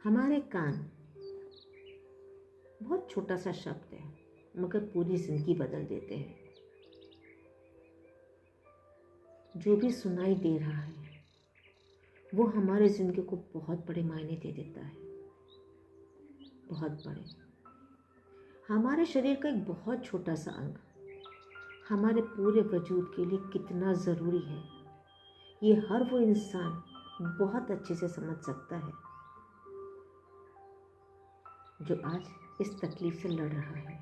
हमारे कान बहुत छोटा सा शब्द है, मगर पूरी जिंदगी बदल देते हैं। जो भी सुनाई दे रहा है वो हमारे ज़िंदगी को बहुत बड़े मायने दे देता है, बहुत बड़े। हमारे शरीर का एक बहुत छोटा सा अंग हमारे पूरे वजूद के लिए कितना ज़रूरी है, ये हर वो इंसान बहुत अच्छे से समझ सकता है जो आज इस तकलीफ से लड़ रहा है।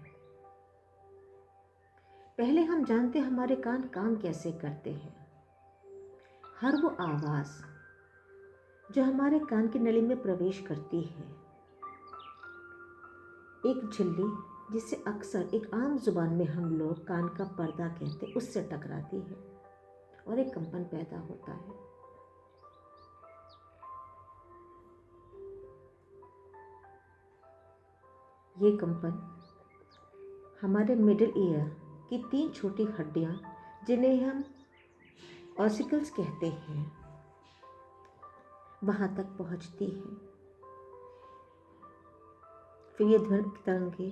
पहले हम जानते हमारे कान काम कैसे करते हैं। हर वो आवाज़ जो हमारे कान की नली में प्रवेश करती है, एक झिल्ली जिसे अक्सर एक आम जुबान में हम लोग कान का पर्दा कहते, उससे टकराती है और एक कंपन पैदा होता है। ये कंपन हमारे मिडिल ईयर की 3 छोटी हड्डियां, जिन्हें हम ऑसिकल्स कहते हैं, वहां तक पहुंचती है। फिर ये ध्वनि तरंगें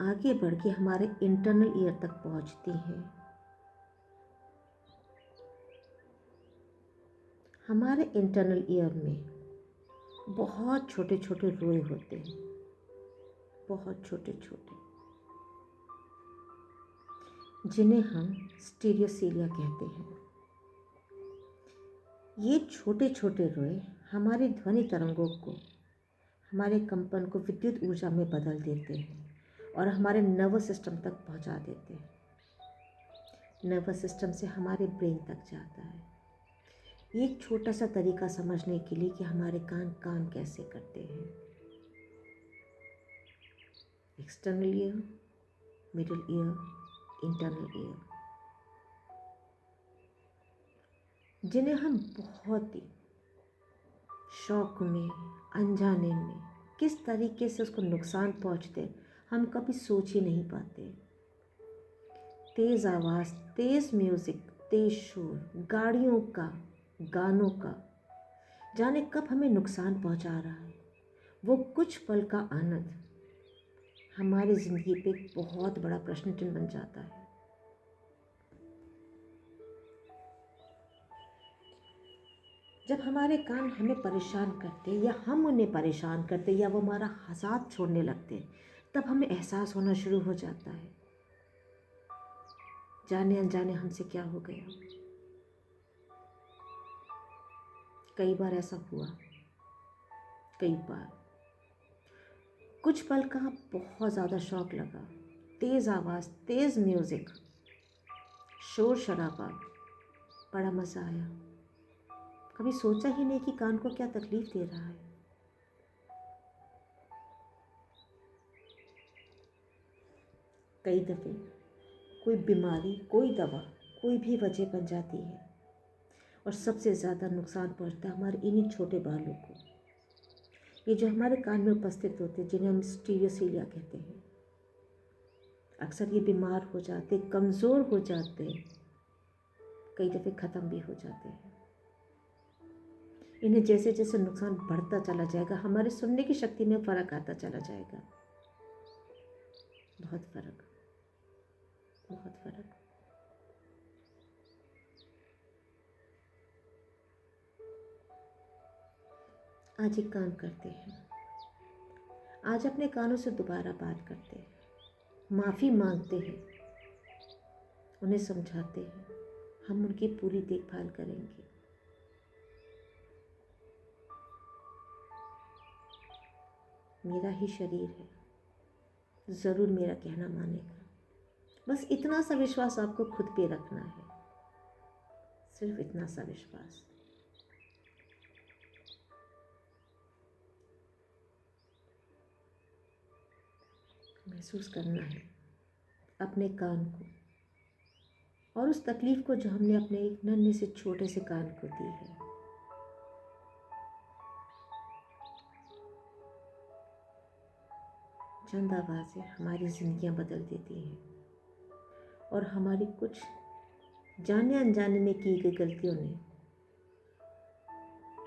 आगे बढ़ के हमारे इंटरनल ईयर तक पहुंचती हैं। हमारे इंटरनल ईयर में बहुत छोटे छोटे रोए होते हैं, बहुत छोटे छोटे, जिन्हें हम स्टीरियोसीलिया कहते हैं। ये छोटे छोटे रोए हमारी ध्वनि तरंगों को, हमारे कंपन को विद्युत ऊर्जा में बदल देते हैं और हमारे नर्वस सिस्टम तक पहुंचा देते हैं। नर्वस सिस्टम से हमारे ब्रेन तक जाता है। ये एक छोटा सा तरीका समझने के लिए कि हमारे कान काम कैसे करते हैं। External ear, middle ear, internal ear, जिन्हें हम बहुत ही शौक में, अनजाने में किस तरीके से उसको नुकसान पहुंचते हम कभी सोच ही नहीं पाते। तेज़ आवाज़, तेज़ म्यूज़िक, तेज़ शोर, गाड़ियों का, गानों का, जाने कब हमें नुकसान पहुंचा रहा है। वो कुछ पल का आनंद हमारी ज़िंदगी पे एक बहुत बड़ा प्रश्न चिन्ह बन जाता है। जब हमारे कान हमें परेशान करते या हम उन्हें परेशान करते या वो हमारा साथ छोड़ने लगते, तब हमें एहसास होना शुरू हो जाता है, जाने अनजाने हमसे क्या हो गया। कई बार ऐसा हुआ, कई बार कुछ पल का बहुत ज़्यादा शौक लगा, तेज़ आवाज़, तेज़ म्यूज़िक, शोर शराबा, बड़ा मज़ा आया। कभी सोचा ही नहीं कि कान को क्या तकलीफ़ दे रहा है। कई दफ़े कोई बीमारी, कोई दवा, कोई भी वजह बन जाती है और सबसे ज़्यादा नुकसान पहुंचता है हमारे इन्हीं छोटे बालों को। ये जो हमारे कान में उपस्थित होते हैं, जिन्हें हम स्टीरियोसीलिया कहते हैं, अक्सर ये बीमार हो जाते, कमज़ोर हो जाते, कई दफ़े ख़त्म भी हो जाते हैं। इन्हें जैसे जैसे नुकसान बढ़ता चला जाएगा, हमारे सुनने की शक्ति में फ़र्क आता चला जाएगा। बहुत फ़र्क, बहुत फ़र्क। आज एक काम करते हैं, आज अपने कानों से दोबारा बात करते हैं, माफ़ी मांगते हैं, उन्हें समझाते हैं, हम उनकी पूरी देखभाल करेंगे। मेरा ही शरीर है, ज़रूर मेरा कहना मानेगा। बस इतना सा विश्वास आपको खुद पे रखना है, सिर्फ इतना सा विश्वास। महसूस करना है अपने कान को और उस तकलीफ़ को जो हमने अपने एक नन्हे से छोटे से कान को दी है। चंद आवाज़ें हमारी ज़िंदगियाँ बदल देती हैं और हमारी कुछ जाने अनजाने में की गई गलतियों ने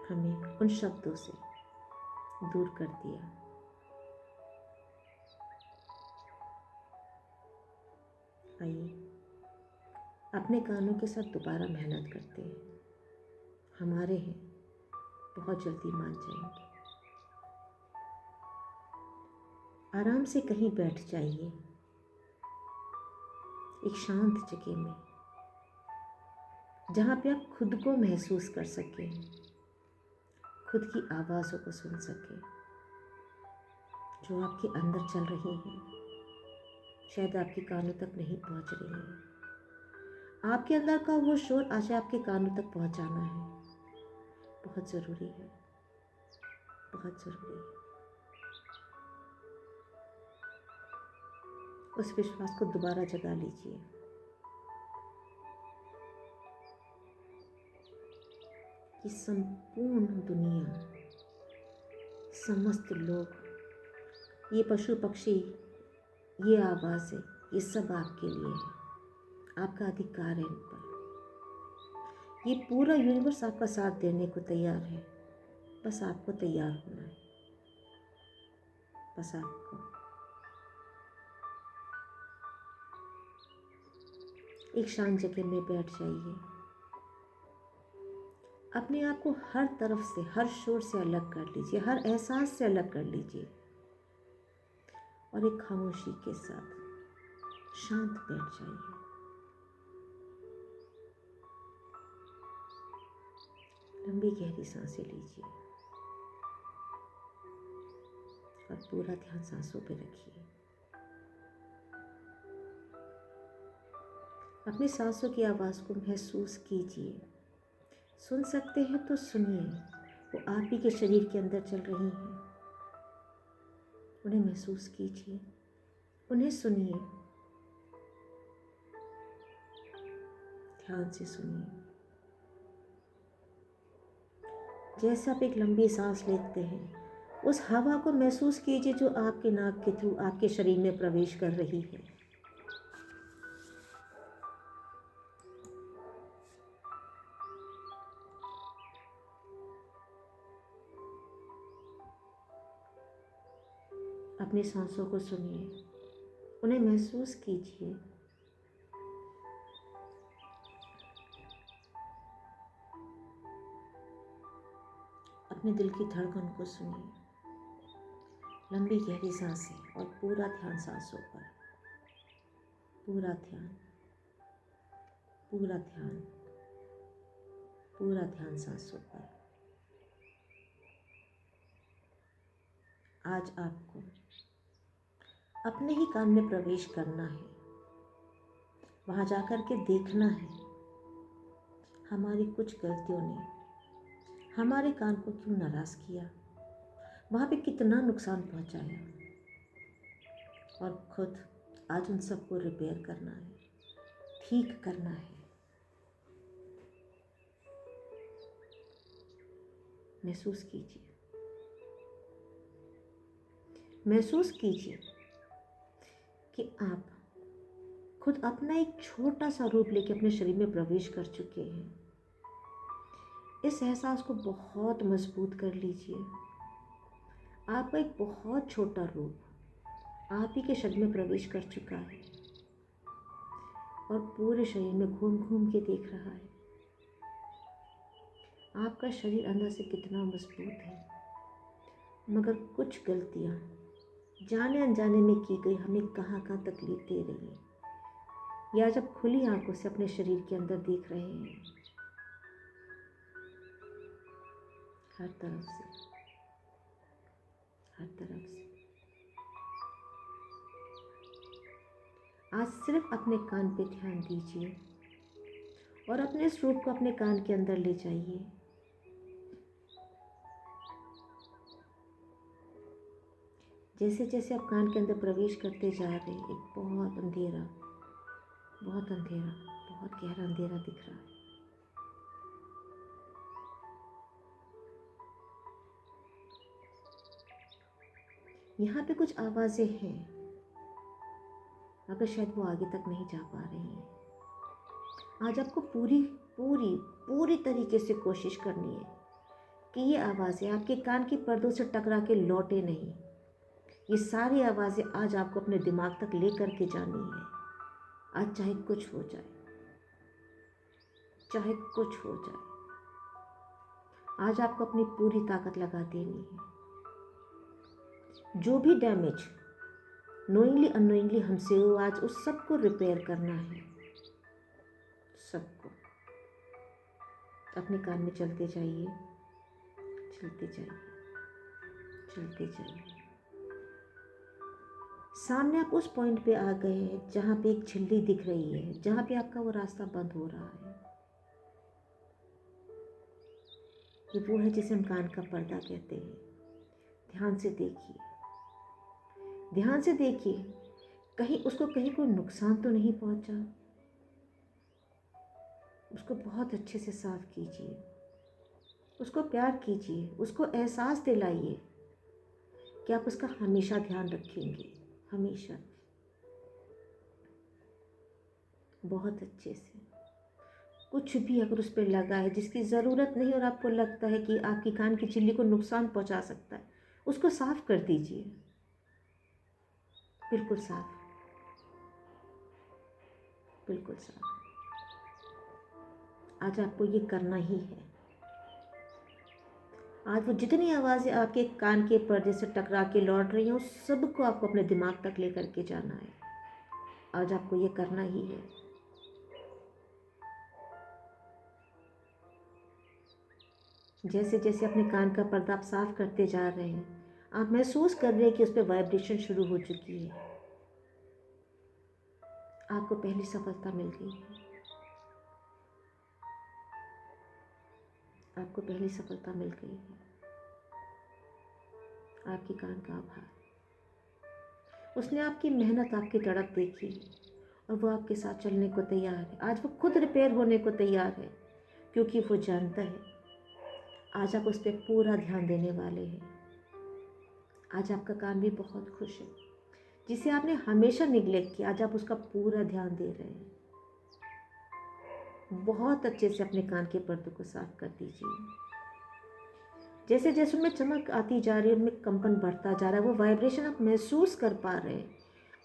हमें उन शब्दों से दूर कर दिया। आइए अपने कानों के साथ दोबारा मेहनत करते हैं। हमारे हैं, बहुत जल्दी मान जाएंगे। आराम से कहीं बैठ जाइए, एक शांत जगह में, जहाँ पे आप खुद को महसूस कर सकें, खुद की आवाज़ों को सुन सकें जो आपके अंदर चल रही हैं, शायद आपके कानों तक नहीं पहुँच रही हैं। आपके अंदर का वो शोर आज आपके कानों तक पहुँचाना है। बहुत ज़रूरी है, बहुत ज़रूरी है। उस विश्वास को दोबारा जगा लीजिए। कि संपूर्ण दुनिया, समस्त लोग, ये पशु पक्षी, ये आवाज़ें, ये सब आपके लिए है। आपका अधिकार है इन पर। ये पूरा यूनिवर्स आपका साथ देने को तैयार है। बस आपको तैयार होना है। बस आपको एक शांत जगह में बैठ जाइए। अपने आप को हर तरफ से, हर शोर से अलग कर लीजिए, हर एहसास से अलग कर लीजिए और एक खामोशी के साथ शांत बैठ जाइए। लंबी गहरी सांसें लीजिए और पूरा ध्यान सांसों पे रखिए। अपनी सांसों की आवाज़ को महसूस कीजिए। सुन सकते हैं तो सुनिए, वो आप ही के शरीर के अंदर चल रही हैं। उन्हें महसूस कीजिए, उन्हें सुनिए, ध्यान से सुनिए। जैसे आप एक लंबी सांस लेते हैं, उस हवा को महसूस कीजिए जो आपके नाक के थ्रू आपके शरीर में प्रवेश कर रही है। अपनी सांसों को सुनिए, उन्हें महसूस कीजिए। अपने दिल की धड़कन को सुनिए। लंबी गहरी सांसें और पूरा ध्यान सांसों पर। पूरा ध्यान, पूरा ध्यान, पूरा ध्यान सांसों पर। आज आपको अपने ही कान में प्रवेश करना है। वहाँ जाकर के देखना है हमारी कुछ गलतियों ने हमारे कान को क्यों नाराज़ किया, वहाँ पे कितना नुकसान पहुँचाया, और खुद आज उन सबको रिपेयर करना है, ठीक करना है। महसूस कीजिए, महसूस कीजिए कि आप खुद अपना एक छोटा सा रूप लेके अपने शरीर में प्रवेश कर चुके हैं। इस एहसास को बहुत मजबूत कर लीजिए। आपका एक बहुत छोटा रूप आप ही के शरीर में प्रवेश कर चुका है और पूरे शरीर में घूम घूम के देख रहा है। आपका शरीर अंदर से कितना मजबूत है, मगर कुछ गलतियाँ जाने अनजाने में की गई हमें कहाँ कहाँ तकलीफ दे रही है, या जब खुली आंखों से अपने शरीर के अंदर देख रहे हैं, हर तरफ से, हर तरफ से। आज सिर्फ अपने कान पे ध्यान दीजिए और अपने इस रूप को अपने कान के अंदर ले जाइए। जैसे जैसे आप कान के अंदर प्रवेश करते जा रहे हैं, एक बहुत अंधेरा, बहुत अंधेरा, बहुत गहरा अंधेरा दिख रहा है। यहाँ पे कुछ आवाज़ें हैं, मगर शायद वो आगे तक नहीं जा पा रही हैं। आज आपको पूरी पूरी पूरी तरीके से कोशिश करनी है कि ये आवाज़ें आपके कान के पर्दों से टकरा के लौटे नहीं। ये सारी आवाज़ें आज आपको अपने दिमाग तक ले कर के जानी है। आज चाहे कुछ हो जाए, चाहे कुछ हो जाए, आज आपको अपनी पूरी ताकत लगा देनी है। जो भी डैमेज नोइंगली अननोइंगली हमसे हो, आज उस सबको रिपेयर करना है। सबको अपने कान में चलते जाइए, चलते जाइए, चलते जाइए। सामने आप उस पॉइंट पे आ गए हैं जहाँ पे एक झिल्ली दिख रही है, जहाँ पे आपका वो रास्ता बंद हो रहा है। ये वो है जिसे हम कान का पर्दा कहते हैं। ध्यान से देखिए, ध्यान से देखिए, कहीं कोई नुकसान तो नहीं पहुंचा। उसको बहुत अच्छे से साफ कीजिए, उसको प्यार कीजिए, उसको एहसास दिलाइए कि आप उसका हमेशा ध्यान रखेंगे, हमेशा, बहुत अच्छे से। कुछ भी अगर उस पर लगा है जिसकी ज़रूरत नहीं और आपको लगता है कि आपकी कान की झिल्ली को नुकसान पहुंचा सकता है, उसको साफ कर दीजिए, बिल्कुल साफ, बिल्कुल साफ। आज आपको ये करना ही है। आज वो जितनी आवाज़ें आपके कान के पर्दे से टकरा के लौट रही हैं, उस सबको आपको अपने दिमाग तक लेकर के जाना है। आज आपको ये करना ही है। जैसे जैसे अपने कान का पर्दा आप साफ करते जा रहे हैं, आप महसूस कर रहे हैं कि उस पर वाइब्रेशन शुरू हो चुकी है। आपको पहली सफलता मिल गई है, आपको पहली सफलता मिल गई है। आपकी कान का आभार। उसने आपकी मेहनत, आपकी तड़प देखी और वो आपके साथ चलने को तैयार है। आज वो खुद रिपेयर होने को तैयार है, क्योंकि वो जानता है आज आप उस पर पूरा ध्यान देने वाले हैं। आज आपका कान भी बहुत खुश है, जिसे आपने हमेशा निगलेक्ट किया, आज आप उसका पूरा ध्यान दे रहे हैं। बहुत अच्छे से अपने कान के पर्दों को साफ कर दीजिए। जैसे जैसे उनमें चमक आती जा रही है, उनमें कंपन बढ़ता जा रहा है, वो वाइब्रेशन आप महसूस कर पा रहे हैं।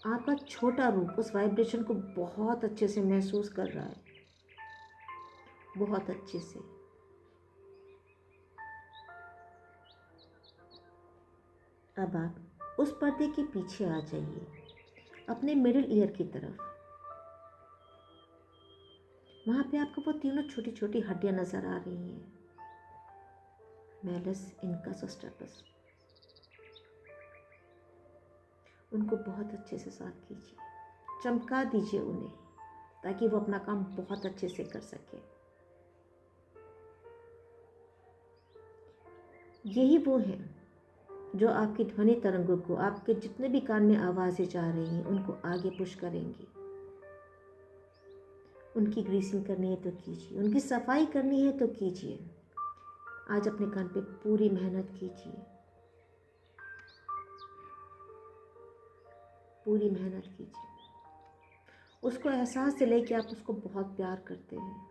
आपका छोटा रूप उस वाइब्रेशन को बहुत अच्छे से महसूस कर रहा है, बहुत अच्छे से। अब आप उस पर्दे के पीछे आ जाइए, अपने मिडिल ईयर की तरफ। वहाँ पे आपको वो तीनों छोटी छोटी हड्डियाँ नज़र आ रही हैं, मैलस, इनकस और स्टेपस। उनको बहुत अच्छे से साफ कीजिए, चमका दीजिए उन्हें, ताकि वो अपना काम बहुत अच्छे से कर सके। यही वो है जो आपकी ध्वनि तरंगों को, आपके जितने भी कान में आवाज़ें जा रही हैं, उनको आगे पुश करेंगी। उनकी ग्रीसिंग करनी है तो कीजिए, उनकी सफाई करनी है तो कीजिए। आज अपने कान पे पूरी मेहनत कीजिए, पूरी मेहनत कीजिए। उसको एहसास दिलाइए कि आप उसको बहुत प्यार करते हैं।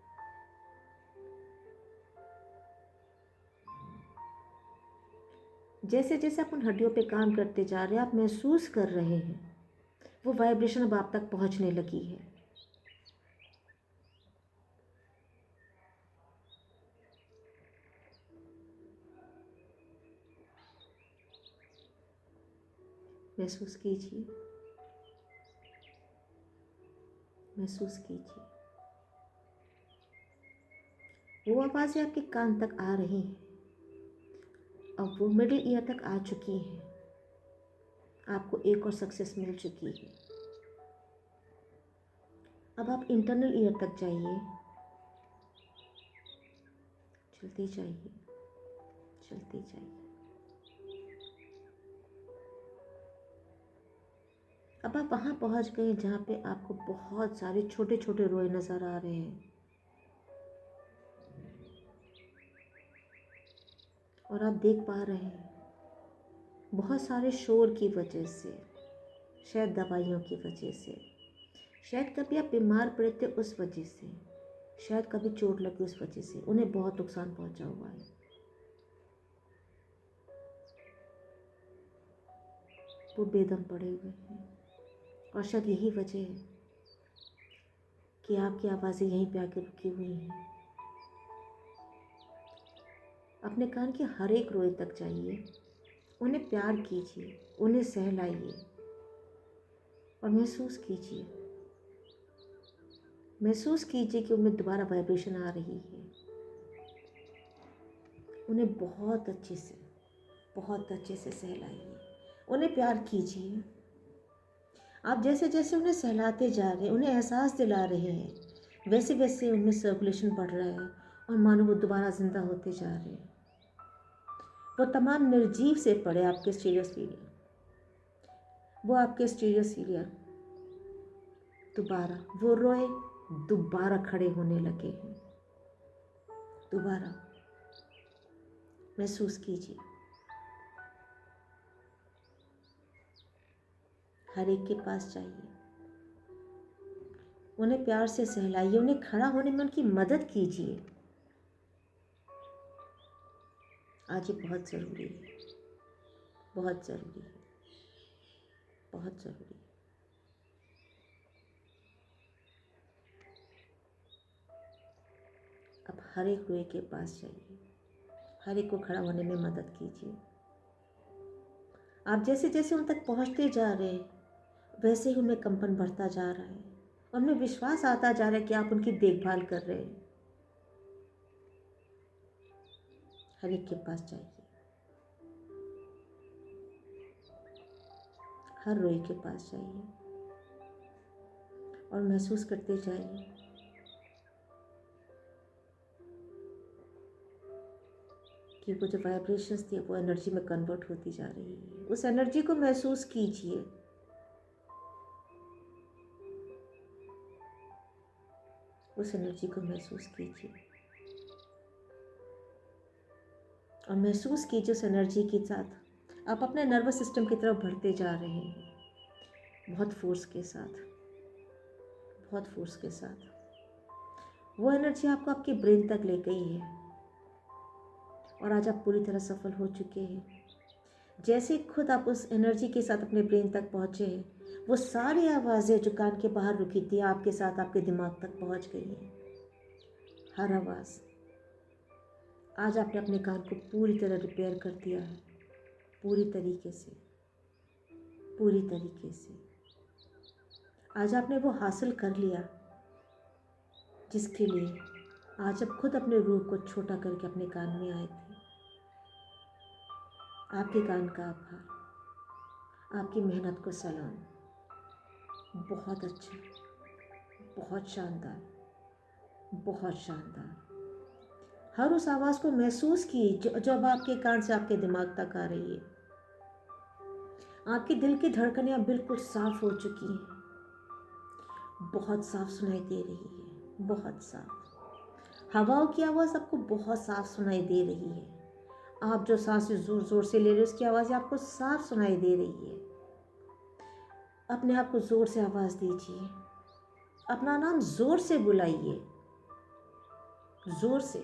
जैसे जैसे आप उन हड्डियों पे काम करते जा रहे हैं, आप महसूस कर रहे हैं वो वाइब्रेशन अब आप तक पहुंचने लगी है। महसूस कीजिए, महसूस कीजिए। वो आवाज़ें आपके कान तक आ रही हैं, अब वो मिडिल ईयर तक आ चुकी हैं। आपको एक और सक्सेस मिल चुकी है। अब आप इंटरनल ईयर तक जाइए, चलते जाइए, चलते जाइए। अब आप वहाँ पहुँच गए जहाँ पे आपको बहुत सारे छोटे छोटे रोए नज़र आ रहे हैं, और आप देख पा रहे हैं बहुत सारे शोर की वजह से, शायद दवाइयों की वजह से, शायद कभी आप बीमार पड़े थे उस वजह से, शायद कभी चोट लगी उस वजह से, उन्हें बहुत नुकसान पहुंचा हुआ है। वो बेदम पड़े हुए हैं। और शायद यही वजह है कि आपकी आवाज़ें यहीं पे आके रुकी हुई हैं। अपने कान के हर एक रोए तक जाइए, उन्हें प्यार कीजिए, उन्हें सहलाइए और महसूस कीजिए कि उनमें दोबारा वाइब्रेशन आ रही है। उन्हें बहुत अच्छे से सहलाइए, उन्हें प्यार कीजिए। आप जैसे जैसे उन्हें सहलाते जा रहे हैं, उन्हें एहसास दिला रहे हैं, वैसे वैसे उनमें सर्कुलेशन बढ़ रहा है और मानो वो दोबारा ज़िंदा होते जा रहे हैं। वो तमाम निर्जीव से पड़े आपके स्टीरियोसीलिया दोबारा वो रोए, दोबारा खड़े होने लगे हैं। दोबारा महसूस कीजिए। हर एक के पास जाइए, उन्हें प्यार से सहलाइए, उन्हें खड़ा होने में उनकी मदद कीजिए। आज ये बहुत ज़रूरी है, बहुत ज़रूरी है, बहुत ज़रूरी है। अब हर एक रोए के पास जाइए, हर एक को खड़ा होने में मदद कीजिए। आप जैसे जैसे उन तक पहुंचते जा रहे हैं, वैसे ही उनमें कंपन बढ़ता जा रहा है, उनमें विश्वास आता जा रहा है कि आप उनकी देखभाल कर रहे हैं। हर एक के पास जाइए, हर रोए के पास जाइए और महसूस करते जाइए कि वो जो वाइब्रेशंस थी वो एनर्जी में कन्वर्ट होती जा रही है। उस एनर्जी को महसूस कीजिए। उस एनर्जी को महसूस कीजिए और महसूस कीजिए उस एनर्जी के साथ आप अपने नर्वस सिस्टम की तरफ बढ़ते जा रहे हैं, बहुत फोर्स के साथ, बहुत फोर्स के साथ। वो एनर्जी आपको आपके ब्रेन तक ले गई है और आज आप पूरी तरह सफल हो चुके हैं। जैसे खुद आप उस एनर्जी के साथ अपने ब्रेन तक पहुँचे हैं, वो सारी आवाज़ें जो कान के बाहर रुकी थी आपके साथ आपके दिमाग तक पहुँच गई हैं। हर आवाज़, आज आपने अपने कान को पूरी तरह रिपेयर कर दिया है, पूरी तरीके से, पूरी तरीके से। आज आपने वो हासिल कर लिया जिसके लिए आज आप खुद अपने रूह को छोटा करके अपने कान में आए थे। आपके कान का आभार, आपकी मेहनत को सलाम। बहुत अच्छा, बहुत शानदार, बहुत शानदार। हर उस आवाज़ को महसूस कीजिए जो अब आपके कान से आपके दिमाग तक आ रही है। आपके दिल की धड़कनें अब बिल्कुल साफ हो चुकी हैं, बहुत साफ सुनाई दे रही है, बहुत साफ। हवाओं की आवाज़ आपको बहुत साफ सुनाई दे रही है। आप जो सांसें ज़ोर ज़ोर से ले रहे हो उसकी आवाज़ आपको साफ सुनाई दे रही है। अपने आप को ज़ोर से आवाज़ दीजिए, अपना नाम ज़ोर से बुलाइए, ज़ोर से,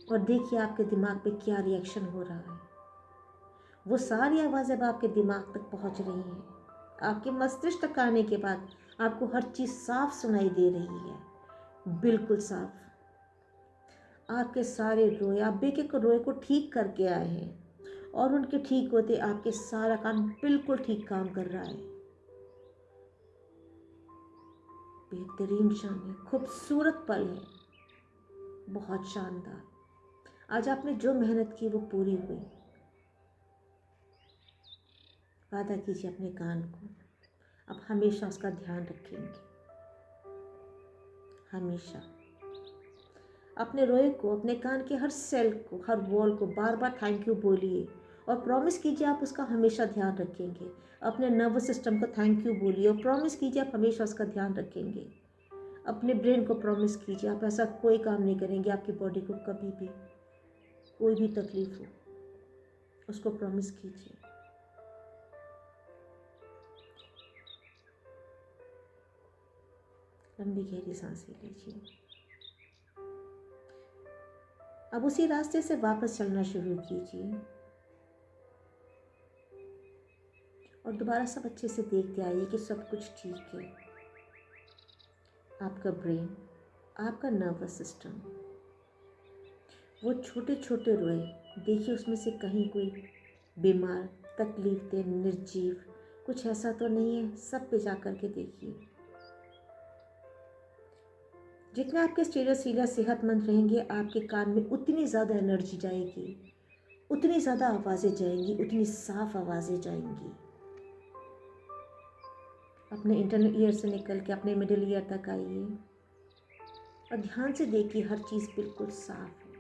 और देखिए आपके दिमाग पे क्या रिएक्शन हो रहा है। वो सारी आवाज़ अब आपके दिमाग तक पहुंच रही हैं। आपके मस्तिष्क तक आने के बाद आपको हर चीज़ साफ सुनाई दे रही है, बिल्कुल साफ। आपके सारे रोए, आप बेके को रोए को ठीक करके आए हैं और उनके ठीक होते आपके सारा कान बिल्कुल ठीक काम कर रहा है। बेहतरीन शान है, खूबसूरत पल है, बहुत शानदार। आज आपने जो मेहनत की वो पूरी हुई। वादा कीजिए अपने कान को, आप हमेशा उसका ध्यान रखेंगे, हमेशा। अपने रोए को, अपने कान के हर सेल को, हर वॉल को बार बार थैंक यू बोलिए और प्रॉमिस कीजिए आप उसका हमेशा ध्यान रखेंगे। अपने नर्वस सिस्टम को थैंक यू बोलिए और प्रॉमिस कीजिए आप हमेशा उसका ध्यान रखेंगे। अपने ब्रेन को प्रॉमिस कीजिए आप ऐसा कोई काम नहीं करेंगे, आपकी बॉडी को कभी भी कोई भी तकलीफ हो, उसको प्रॉमिस कीजिए। लंबी गहरी सांसें लीजिए। अब उसी रास्ते से वापस चलना शुरू कीजिए। और दोबारा सब अच्छे से देखते आइए कि सब कुछ ठीक है। आपका ब्रेन, आपका नर्वस सिस्टम, वो छोटे छोटे रोए, देखिए उसमें से कहीं कोई बीमार, तकलीफ दे, निर्जीव कुछ ऐसा तो नहीं है। सब पे जा कर के देखिए। जितना आपके शरीर सेहतमंद रहेंगे, आपके कान में उतनी ज़्यादा एनर्जी जाएगी, उतनी ज़्यादा आवाज़ें जाएंगी, उतनी साफ आवाज़ें जाएंगी। अपने इंटरनल ईयर से निकल के अपने मिडिल ईयर तक आइए और ध्यान से देखिए, हर चीज़ बिल्कुल साफ है।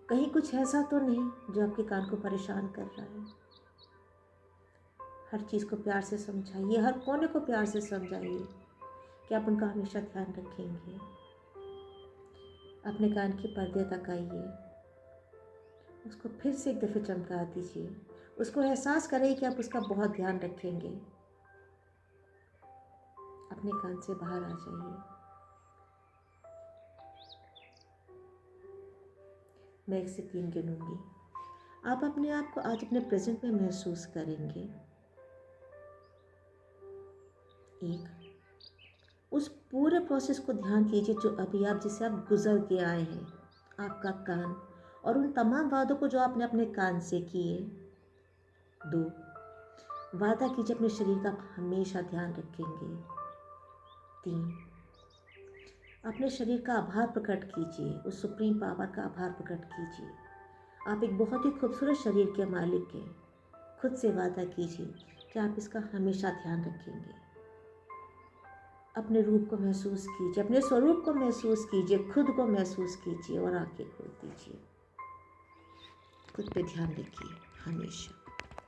कहीं कुछ ऐसा तो नहीं जो आपके कान को परेशान कर रहा है। हर चीज़ को प्यार से समझाइए, हर कोने को प्यार से समझाइए कि आप उनका हमेशा ध्यान रखेंगे। अपने कान के पर्दे तक आइए, उसको फिर से एक दफ़े चमका दीजिए, उसको एहसास करें कि आप उसका बहुत ध्यान रखेंगे। अपने कान से बाहर आ जाइए। मैं 1 से 3 गिनूंगी। आप अपने आप को आज अपने प्रेजेंट में महसूस करेंगे। 1, उस पूरे प्रोसेस को ध्यान कीजिए जो अभी आप जिसे आप गुजर के आए हैं, आपका कान और उन तमाम वादों को जो आपने अपने कान से किए। 2, वादा कीजिए अपने शरीर का आप हमेशा ध्यान रखेंगे। 3, अपने शरीर का आभार प्रकट कीजिए, उस सुप्रीम पावर का आभार प्रकट कीजिए। आप एक बहुत ही खूबसूरत शरीर के मालिक हैं। खुद से वादा कीजिए कि आप इसका हमेशा ध्यान रखेंगे। अपने रूप को महसूस कीजिए, अपने स्वरूप को महसूस कीजिए, खुद को महसूस कीजिए और आंखें खोल दीजिए। खुद पे ध्यान रखिए हमेशा।